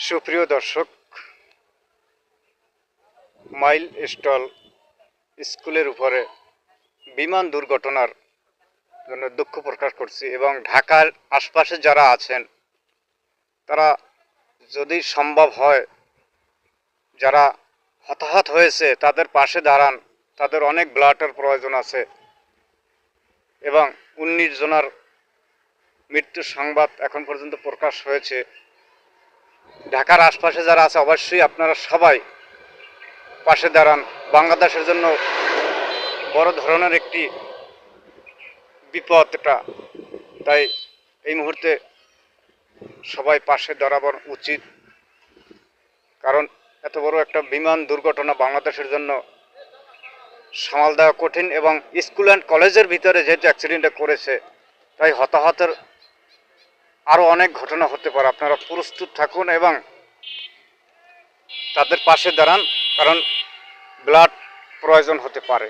সুপ্রিয় দর্শক, mile stall স্কুলের উপরে বিমান দুর্ঘটনার জন্য দুঃখ প্রকাশ করছি এবং ঢাকার আশপাশে যারা আছেন তারা যদি সম্ভব হয় যারা হতাহত হয়েছে তাদের পাশে দাঁড়ান। তাদের অনেক ব্লাডের প্রয়োজন আছে এবং 19 জনের মৃত্যুর সংবাদ এখন পর্যন্ত প্রকাশ হয়েছে। ঢাকার আশপাশে যারা আছে অবশ্যই আপনারা সবাই পাশে দাঁড়ান। বাংলাদেশের জন্য বড় ধরনের একটি বিপদ এটা, তাই এই মুহূর্তে সবাই পাশে দাঁড়াবার উচিত, কারণ এত বড় একটা বিমান দুর্ঘটনা বাংলাদেশের জন্য সামাল দেওয়া কঠিন এবং স্কুল অ্যান্ড কলেজের ভিতরে যেহেতু অ্যাক্সিডেন্টটা করেছে তাই হতাহতের আরও অনেক ঘটনা হতে পারে। আপনারা প্রস্তুত থাকুন এবং তাদের পাশে দাঁড়ান, কারণ ব্লাড প্রয়োজন হতে পারে।